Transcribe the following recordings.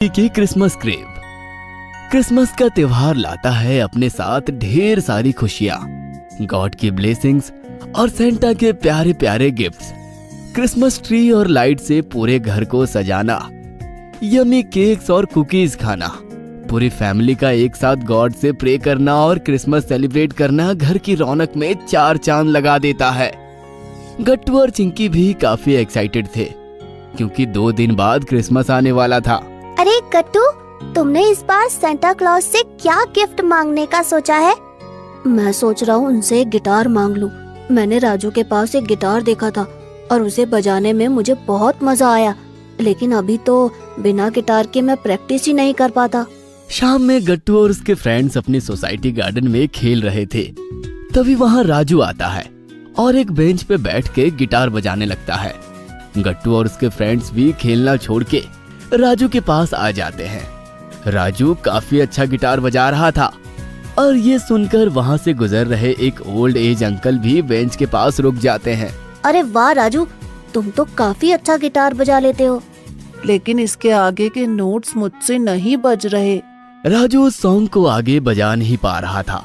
की Christmas crave. Christmas का त्योहार लाता है अपने साथ ढेर सारी खुशियाँ, गॉड की ब्लेसिंग्स और सेंटा के प्यारे प्यारे गिफ्ट्स। क्रिसमस ट्री और लाइट से पूरे घर को सजाना, यमी केक्स और कुकीज खाना, पूरी फैमिली का एक साथ गॉड से प्रे करना और क्रिसमस सेलिब्रेट करना घर की रौनक में चार चांद लगा देता है। गट्टू और चिंकी भी काफी एक्साइटेड थे क्योंकि 2 दिन बाद क्रिसमस आने वाला था। अरे गट्टू, तुमने इस बार सेंटा क्लॉज से क्या गिफ्ट मांगने का सोचा है? मैं सोच रहा हूँ उनसे एक गिटार मांग लूं। मैंने राजू के पास एक गिटार देखा था और उसे बजाने में मुझे बहुत मजा आया, लेकिन अभी तो बिना गिटार के मैं प्रैक्टिस ही नहीं कर पाता। शाम में गट्टू और उसके फ्रेंड्स अपनी सोसाइटी गार्डन में खेल रहे थे। तभी वहाँ राजू आता है और एक बेंच पे बैठ के गिटार बजाने लगता है। गट्टू और उसके फ्रेंड्स भी खेलना छोड़ के राजू के पास आ जाते हैं। राजू काफी अच्छा गिटार बजा रहा था और ये सुनकर वहाँ से गुजर रहे एक ओल्ड एज अंकल भी बेंच के पास रुक जाते हैं। अरे वाह राजू, तुम तो काफी अच्छा गिटार बजा लेते हो, लेकिन इसके आगे के नोट्स मुझसे नहीं बज रहे। राजू उस सॉन्ग को आगे बजा नहीं पा रहा था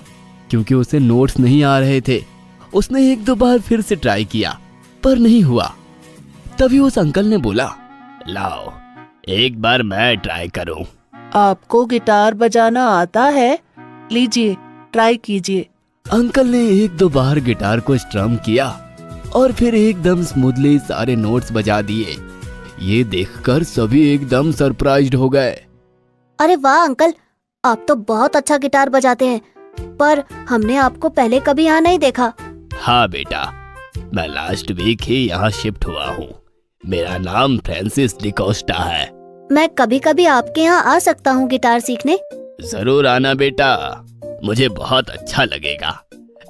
क्योंकि उसे नोट्स नहीं आ रहे थे। उसने 1-2 बार फिर से ट्राई किया पर नहीं हुआ। तभी उस अंकल ने बोला, लाओ एक बार मैं ट्राई करूं। आपको गिटार बजाना आता है? लीजिए ट्राई कीजिए। अंकल ने 1-2 बार गिटार को स्ट्रम किया और फिर एकदम स्मूथली सारे नोट्स बजा दिए। ये देखकर सभी एकदम सरप्राइज्ड हो गए। अरे वाह अंकल, आप तो बहुत अच्छा गिटार बजाते हैं, पर हमने आपको पहले कभी यहाँ नहीं देखा। हाँ बेटा, मैं लास्ट वीक ही यहाँ शिफ्ट हुआ हूँ। मेरा नाम फ्रांसिस डिकोस्टा है। मैं कभी कभी आपके यहाँ आ सकता हूँ गिटार सीखने? जरूर आना बेटा, मुझे बहुत अच्छा लगेगा।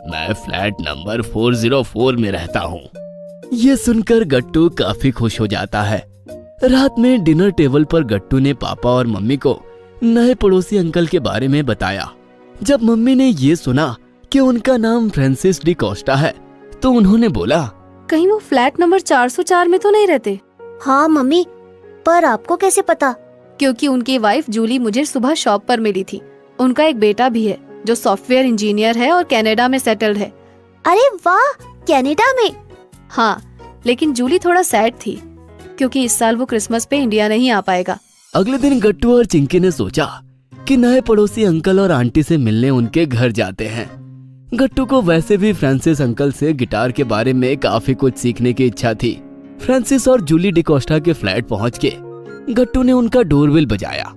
मैं फ्लैट नंबर 404 में रहता हूँ। ये सुनकर गट्टू काफी खुश हो जाता है। रात में डिनर टेबल पर गट्टू ने पापा और मम्मी को नए पड़ोसी अंकल के बारे में बताया। जब मम्मी ने ये सुना कि उनका नाम फ्रांसिस डिकोस्टा है तो उन्होंने बोला, कहीं वो फ्लैट नंबर 404 में तो नहीं रहते? हाँ मम्मी, पर आपको कैसे पता? क्योंकि उनकी वाइफ जूली मुझे सुबह शॉप पर मिली थी। उनका एक बेटा भी है जो सॉफ्टवेयर इंजीनियर है और कनाडा में सेटल्ड है। अरे वाह, कनाडा में? हाँ, लेकिन जूली थोड़ा सैड थी क्योंकि इस साल वो क्रिसमस पे इंडिया नहीं आ पाएगा। अगले दिन गट्टू और चिंकी ने सोचा कि नए पड़ोसी अंकल और आंटी से मिलने उनके घर जाते हैं। गट्टू को वैसे भी फ्रांसिस अंकल से गिटार के बारे में काफी कुछ सीखने की इच्छा थी। फ्रांसिस और जूली डिकोस्टा के फ्लैट पहुंच के गट्टू ने उनका डोरबेल बजाया।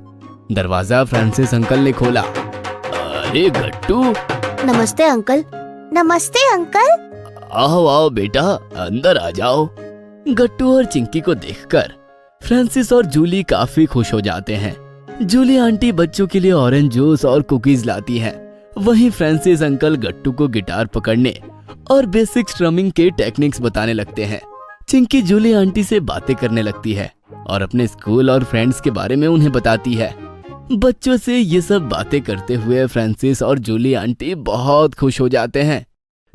दरवाजा फ्रांसिस अंकल ने खोला। अरे गट्टू! नमस्ते अंकल। नमस्ते अंकल। आओ आओ बेटा, अंदर आ जाओ। गट्टू और चिंकी को देखकर फ्रांसिस और जूली काफी खुश हो जाते हैं। जूली आंटी बच्चों के लिए ऑरेंज जूस और कुकीज लाती हैं। वहीं फ्रांसिस अंकल गट्टू को गिटार पकड़ने और बेसिक स्ट्रमिंग के टेक्निक्स बताने लगते हैं। चिंकी जूली आंटी से बातें करने लगती है और अपने स्कूल और फ्रेंड्स के बारे में उन्हें बताती है। बच्चों से ये सब बातें करते हुए फ्रांसिस और जूली आंटी बहुत खुश हो जाते हैं।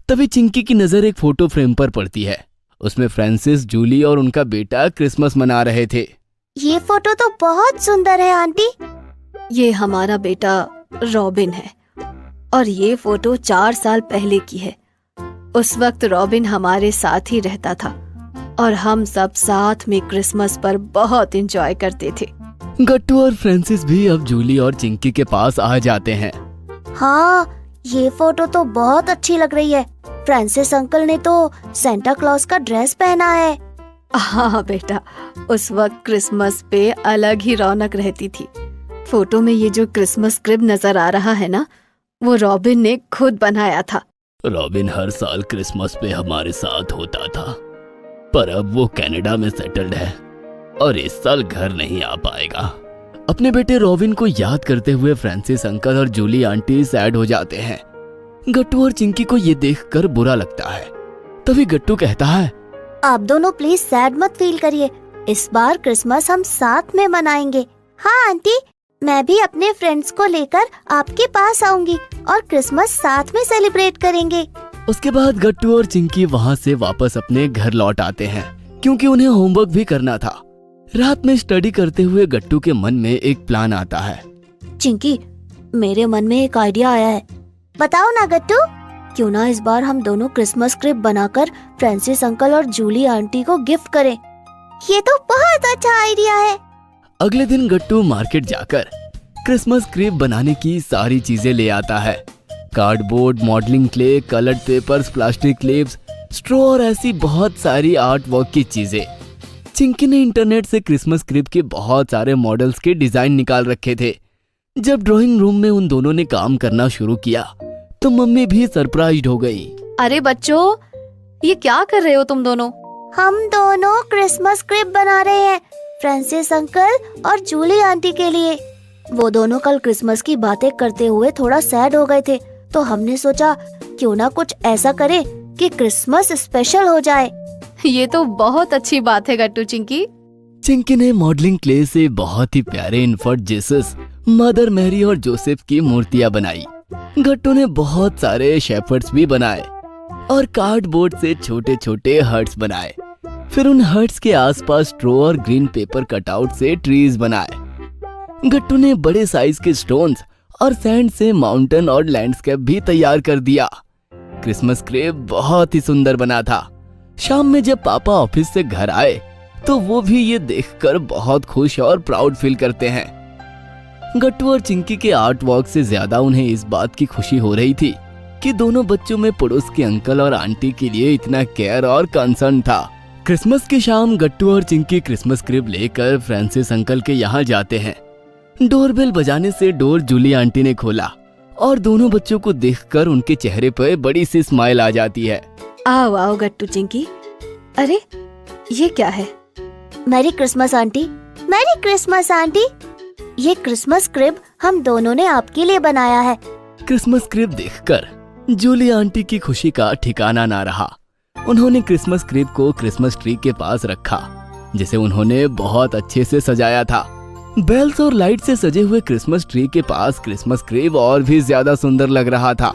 तभी चिंकी की नजर एक फोटो फ्रेम पर पड़ती है। उसमें फ्रांसिस, जूली और उनका बेटा क्रिसमस मना रहे थे। ये फोटो तो बहुत सुंदर है आंटी। ये हमारा बेटा रॉबिन है और ये फोटो 4 साल पहले की है। उस वक्त रॉबिन हमारे साथ ही रहता था और हम सब साथ में क्रिसमस पर बहुत एंजॉय करते थे। गट्टू और फ्रांसिस भी अब जूली और चिंकी के पास आ जाते हैं। हाँ, ये फोटो तो बहुत अच्छी लग रही है। फ्रांसिस अंकल ने तो सेंटा क्लॉज का ड्रेस पहना है। हाँ बेटा, उस वक्त क्रिसमस पे अलग ही रौनक रहती थी। फोटो में ये जो क्रिसमस क्रिब नजर आ रहा है ना, वो रॉबिन ने खुद बनाया था। रॉबिन हर साल क्रिसमस पे हमारे साथ होता था, पर अब वो कनाडा में सेटल्ड है और इस साल घर नहीं आ पाएगा। अपने बेटे रॉबिन को याद करते हुए फ्रांसिस अंकल और जूली आंटी सैड हो जाते हैं। गट्टू और चिंकी को ये देखकर बुरा लगता है। तभी गट्टू कहता है, आप दोनों प्लीज सैड मत फील करिए। इस बार क्रिसमस हम साथ में मनाएंगे। हाँ आंटी, मैं भी अपने फ्रेंड्स को लेकर आपके पास आऊंगी और क्रिसमस साथ में सेलिब्रेट करेंगे। उसके बाद गट्टू और चिंकी वहाँ से वापस अपने घर लौट आते हैं क्योंकि उन्हें होमवर्क भी करना था। रात में स्टडी करते हुए गट्टू के मन में एक प्लान आता है। चिंकी, मेरे मन में एक आइडिया आया है। बताओ ना गट्टू। क्यों ना इस बार हम दोनों क्रिसमस क्रिप बनाकर फ्रांसिस अंकल और जूली आंटी को गिफ्ट करें। ये तो बहुत अच्छा आइडिया है। अगले दिन गट्टू मार्केट जाकर क्रिसमस क्रिप बनाने की सारी चीजें ले आता है। Cardboard, modelling clay, coloured papers, plastic clips, straw और ऐसी बहुत सारी आर्ट वर्क की चीजें। चिंकी ने इंटरनेट से क्रिसमस क्रिप के बहुत सारे मॉडल्स के डिजाइन निकाल रखे थे। जब ड्राइंग रूम में उन दोनों ने काम करना शुरू किया तो मम्मी भी सरप्राइज्ड हो गई। अरे बच्चों, ये क्या कर रहे हो तुम दोनों? हम दोनों क्रिसमस क्रिप बना रहे हैं फ्रांसिस अंकल और जूली आंटी के लिए। वो दोनों कल क्रिसमस की बातें करते हुए थोड़ा सैड हो गए थे, तो हमने सोचा क्यों ना कुछ ऐसा करें कि क्रिसमस स्पेशल हो जाए। ये तो बहुत अच्छी बात है गट्टू चिंकी। चिंकी ने मॉडलिंग क्ले से बहुत ही प्यारे इन्फर्ट जीसस, मदर मैरी और जोसेफ की मूर्तियां बनाई। गट्टू ने बहुत सारे शेपर्ड्स भी बनाए और कार्डबोर्ड से छोटे छोटे हर्ट्स बनाए। फिर उन हर्ट्स के आसपास स्ट्रॉ और ग्रीन पेपर कटआउट से ट्रीज बनाए। गट्टू ने बड़े साइज के स्टोन्स और सैंड से माउंटेन और लैंडस्केप भी तैयार कर दिया। क्रिसमस क्रिप बहुत ही सुंदर बना था। शाम में जब पापा ऑफिस से घर आए तो वो भी ये देखकर बहुत खुश और प्राउड फील करते हैं। गट्टू और चिंकी के आर्ट वर्क से ज्यादा उन्हें इस बात की खुशी हो रही थी कि दोनों बच्चों में पड़ोस के अंकल और आंटी के लिए इतना केयर और कंसर्न था। क्रिसमस की शाम गट्टू और चिंकी क्रिसमस क्रिप लेकर फ्रांसिस अंकल के यहाँ जाते हैं। डोरबेल बजाने से डोर जूली आंटी ने खोला और दोनों बच्चों को देखकर उनके चेहरे पर बड़ी सी स्माइल आ जाती है। आओ आओ गट्टू चिंकी। अरे ये क्या है? Merry Christmas aunty. Merry Christmas aunty. ये क्रिसमस क्रिप हम दोनों ने आपके लिए बनाया है। क्रिसमस क्रिप देखकर जूली आंटी की खुशी का ठिकाना ना रहा। उन्होंने क्रिसमस क्रिप को क्रिसमस ट्री के पास रखा, जिसे उन्होंने बहुत अच्छे से सजाया था। बेल्स और लाइट से सजे हुए क्रिसमस ट्री के पास क्रिसमस क्रिप और भी ज्यादा सुंदर लग रहा था।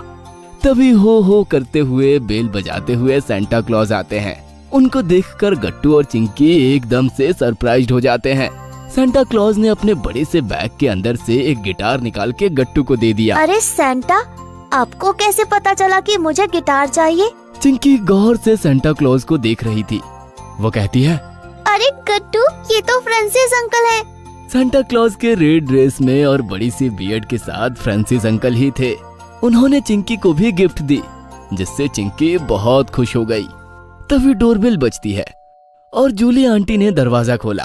तभी हो करते हुए बेल बजाते हुए सेंटा क्लॉज आते हैं। उनको देखकर गट्टू और चिंकी एकदम से सरप्राइज्ड हो जाते हैं। सेंटा क्लॉज ने अपने बड़े से बैग के अंदर से एक गिटार निकाल के गट्टू को दे दिया। अरे सेंटा, आपको कैसे पता चला कि मुझे गिटार चाहिए? चिंकी गौर से सेंटा क्लॉज को देख रही थी। वो कहती है, अरे गट्टू, ये तो फ्रांसिस अंकल है। सेंटा क्लॉज के रेड ड्रेस में और बड़ी सी बियर्ड के साथ फ्रांसिस अंकल ही थे। उन्होंने चिंकी को भी गिफ्ट दी, जिससे चिंकी बहुत खुश हो गई। तभी डोरबेल बजती है और जूली आंटी ने दरवाजा खोला।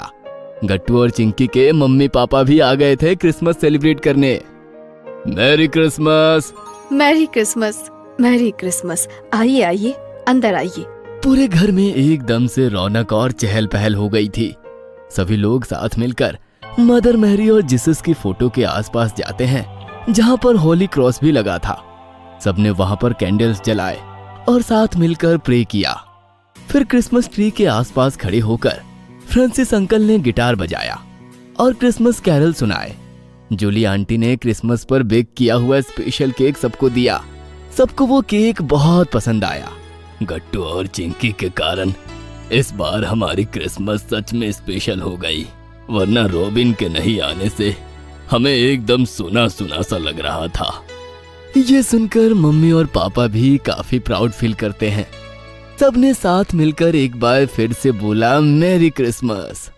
गट्टू और चिंकी के मम्मी पापा भी आ गए थे क्रिसमस सेलिब्रेट करने। Merry Christmas. Merry Christmas. Merry Christmas. आइए आइए, अंदर आइए। पूरे घर में एकदम से रौनक और चहल पहल हो गई थी। सभी लोग साथ मिलकर मदर मैरी और जीसस की फोटो के आसपास जाते हैं, जहां पर होली क्रॉस भी लगा था। सबने वहां पर कैंडल्स जलाए और साथ मिलकर प्रे किया। फिर क्रिसमस ट्री के आसपास खड़े होकर फ्रांसिस अंकल ने गिटार बजाया और क्रिसमस कैरल सुनाए। जूली आंटी ने क्रिसमस पर बेक किया हुआ स्पेशल केक सबको दिया। सबको वो केक बहुत पसंद आया। गट्टू और चिंकी के कारण इस बार हमारी क्रिसमस सच में स्पेशल हो गई, वरना रॉबिन के नहीं आने से हमें एकदम सुना सुना सा लग रहा था। ये सुनकर मम्मी और पापा भी काफी प्राउड फील करते हैं। सबने साथ मिलकर एक बार फिर से बोला मैरी क्रिसमस।